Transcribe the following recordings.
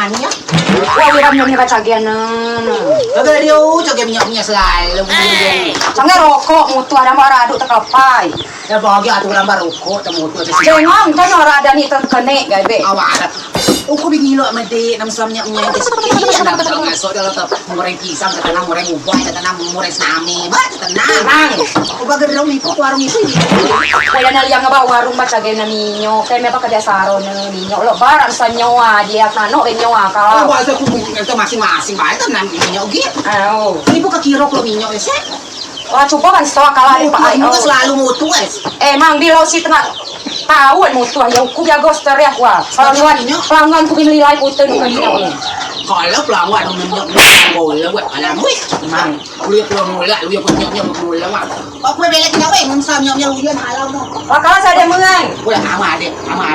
mania. Wah, wiram-wiramnya kacagian. Kagak dia cagak minyak selalu. Sange rokok mutu ada marah aduk terkapai. Ya bagi aturan baru kok temu tu. Jengong kan orang ada nih terkene gabe. Awak. Uko bigilo mede nam samnya nya kes. Nak ngaso dalam tu mureng pisang tanam mureng ubah tanam mureng sami. Ba tenang. Uga gerong itu warung itu. Kaya na liang ba warung macagay na ninyo. Kaya may pakadasaro na ninyo. Lo barang sa nyawa dia kano nyawa ka. Oh, bahasa kubu itu masing-masing bae tanam minyak gitu. Oh. Ibu kakirok lo minyak ya. Wah, coba kan setelah kalah di Pak Itu selalu mutu Emang di laut si tengah tahun mutu ya ku jago sterek wah. Pelanggan ku nilai putih nu kanyo. Kalau pelanggan minyak bola buat alam weh. Mang, lihat lo mula, lihat punyanya mula wah. Kok gue bela kita weh ngomong nyamnya ujian alam no. Wah, kalau saya mengang. Udah sama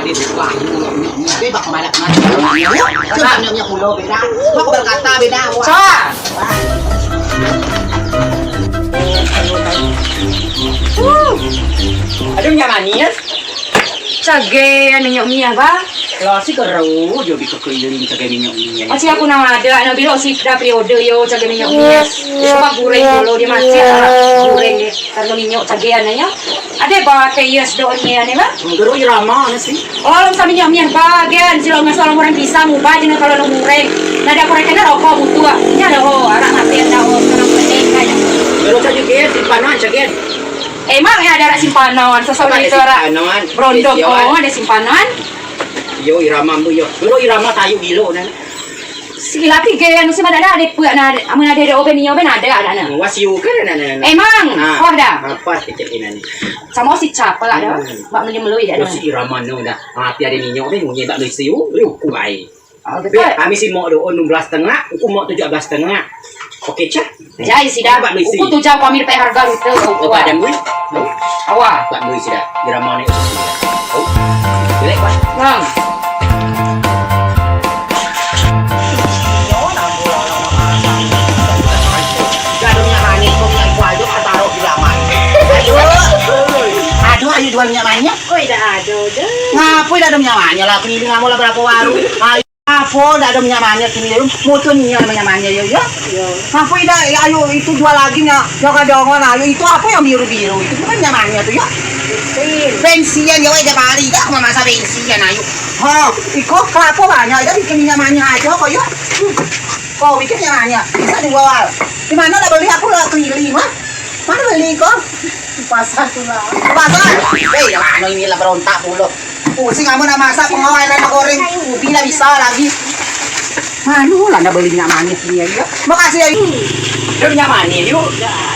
adik wah. Ini bak mana. Coba nyamnya pulau beda. Mak berkata beda wah. Sa. Aduh nyamannya Cage minyak minyak ba? lo sih keru jadi kekeliling cage minyak minyak Masih aku nama ada anu bilo sih da periode yo cage minyak minyak. Cuma goreng dulu dia masih goreng karena minyak cage ananya. Ada ba yes do nya ne ba? geru irama sih Oh, sa minyak minyak bagian sila ngas orang goreng pisang ubah jeung kalau nu goreng. Nada korekna rokok mutu ah. Nya ada ho arah hati ada ho sekarang penting kaya. geru cage simpanan cage Emang ya ada simpanan sesuai itu brondok oh ada simpanan. yo irama bu yo geru irama tayu gilo na Sila tiga anu sih ada puak na amun ada oben nyo ben ada na. wasiu kan na Emang oh ada. apa cece ini Sama si capel ada. Bak meuli yo ada. si irama no dah mati ada minyak be ngi bak siu lu kuai Oh be betul. kami si mau do 16,5 aku mau 17,5 oke cah Jadi sida Bak Lucy. uku tu jauh kami pe harga itu. oh pada mui Awak. bak mui sida irama ni oh boleh kan Bang. Aduh, ayo jual minyak banyak. Koi dah ada dah. Ngapo dah ada minyak banyak lah. Keliling kamu lah berapa warung. Ngapo dah ada minyak banyak keliling. Mutu minyak banyak yo yo. Ngapo dah ayo itu jual lagi nya. Jaga dongon ayo itu apa yang biru-biru itu kan minyak banyak tuh ya. Bensin ya udah balik dah masa bensin ayo. Ha, ikut kelapa banyak dah bikin minyak banyak aja kok yo. Kau bikin minyak banyak. Bisa dijual. Di mana dah beli aku lah keliling mah. Mana beli kok? Pasar tuh lah. Pasar. Eh, mana ini lah berontak pula. Pusing kamu nak masak pengawal nak goreng. Ubi lah bisa lagi. Aduh, lah nak beli minyak manis dia ya. Makasih ya. Dia nyamani yuk.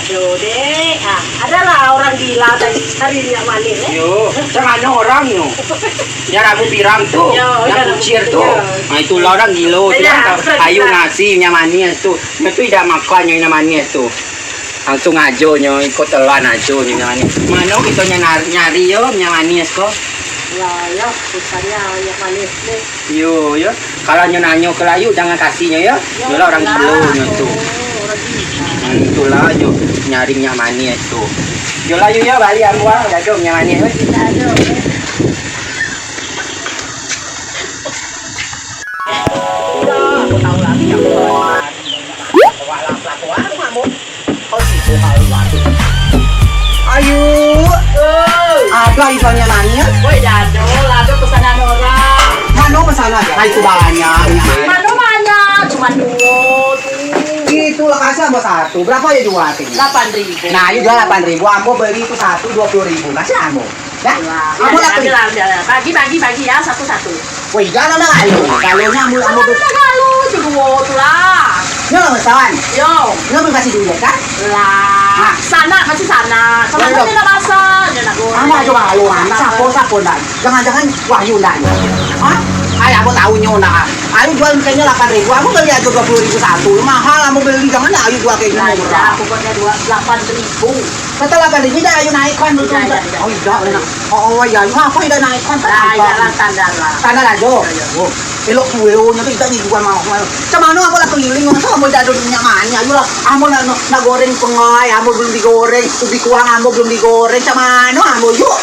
Aduh deh, adalah orang gila tadi cari minyak manis Yo, jangan orang yo. Ya rambut pirang tuh, Yo, yang ya, kucir tuh. yo. Nah itu orang gilo, Ya, dia ayu ngasih nyamannya tuh. Itu tidak makan yang nyamannya tuh. Langsung ajo nyo, ikut telan ajo nyamannya. Mana kita nyari yo nyamannya kok. lah ya susahnya minyak manis nih. Yo yo, kalau nyo ke layu jangan kasihnya ya. Yolah orang gilo nyo tuh. Itulah yo nyari nyamannya tuh. Yo layu ya balik amwa, udah dong nyamannya. Aduh deh. Aku tahu lagi yang Ayo, ada isonya nanya. Woi dado, lado pesanan orang. Mana pesanan ya? Nah, itu banyak. Mana banyak, cuma dua. Itu lah kasih ambo satu. Berapa ya jual ini? 8.000. Nah, itu jual 8.000. Ambo beli itu satu 20.000. Kasih ambo. Ya? Ambo lah beli. Bagi ya satu-satu. Wih, jangan lah ayo. Kalau ambo ambo beli. Kalau dua tuh lah. Nyo, sawan. Yo, Nyo beli kasih duit kan? lah. Sana masih sana. Sama Yo, yo. dia nak masak, dia nak goreng. Ambo coba lu, sapo dan. Jangan-jangan Wahyu dan. Hah? Ay, ambo tahu nyo na. Ayo jual kayaknya 8.000. Ambo beli aja 20.000 satu. Mahal ambo beli jangan lah ayo jual kayak Nah, gini. ya, pokoknya 8.000. Kata 8.000 dah ayo naikkan betul. Ya. Oh iya, oh iya, apa udah naikkan Nah, jalan tanda lah. Tanda aja. elok tuyo nya kita ni bukan mau. Camano amo lah keliling masa amo dado nyamannya. Ayo lah amo na goreng pengai, amo belum digoreng, ubi kuang amo belum digoreng. Camano amo yuk.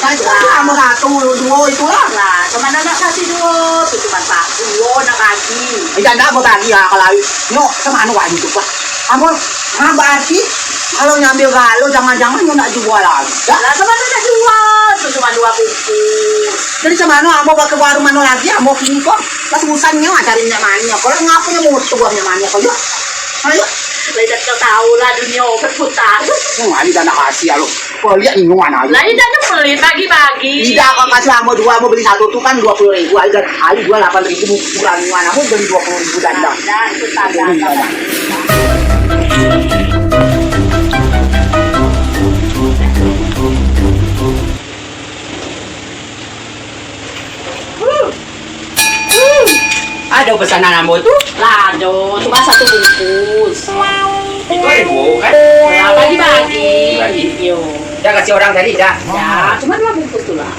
Amo satu dua itu lah. Lah, kemana nak kasih dua? Itu cuma satu, nak bagi. Janda mau bagi ya kalau no camano wajib itu pak. Amo berarti kalau nyambil galo jangan-jangan nyo nak jual lagi. Lah, kemana nak jual? Itu cuma 2 bungkus. Jadi camano amo ke warung mana lagi amo kini kok. Pas musannya cari nyamannya. Kalau ngapunya mutu gua nyamannya kok yuk. Ayo. Lah, kau tahu lah dunia berputar. Ini dana kasih ya lo. Kau lihat ini mana aja. Lah, ini dah pelit bagi-bagi. Tidak kau kasih amo dua, mau beli satu tuh kan 20.000. Ayo jual 8.000 kurang mana? Mau beli 20.000 danda. Nah, itu tanda. Ada pesanan ambo tuh? Lah, cuma 1 bungkus. Itu ibu kan? Lah, bagi-bagi. Bagi. Yo. Udah kasih orang tadi dah. Ya, cuma 2 bungkus tu lah.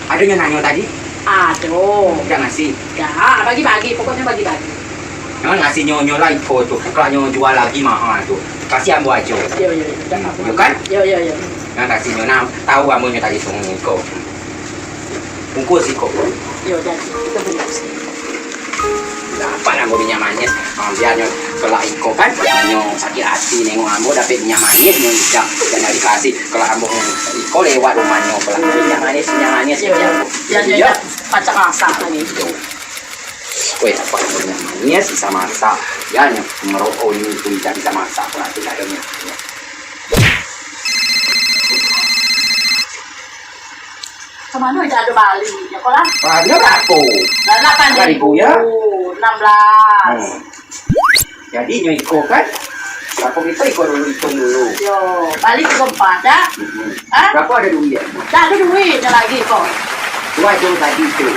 Ada yang nanya tadi? Aduh. Udah ngasih. Ya, bagi-bagi. Pokoknya bagi-bagi. Jangan ngasih nyonya lah info tuh. Kalau nyonya jual lagi mahal tuh. Kasih ambo aja. Yo. Jangan apa. Yo kan? Yo. Jangan kasih nyonya. Tahu ambonya tadi sungguh kok. Bungkus sih kok. Yo, jadi kita bungkus. Dapat ambo nyamannya. Biarnya kalau iko kan. Nyo sakit hati nengok ambo dapat nyamannya. Nyo jangan dikasih. Kalau ambo iko lewat rumahnya. Kalau nyamannya Ya. Pacak rasa lagi. Kue apa namanya sisa masak ya yang merokok ini itu tidak bisa masak berarti adanya Kemana itu ada Bali? Ya kok lah? banyak aku Lah 8.000 ya 16. jadi nyoiko kan berapa kita ikut dulu hitung dulu Yo, balik ke tempat dah. Hah? berapa ada duit ya Dah ada duit dah lagi kok. dua itu tadi itu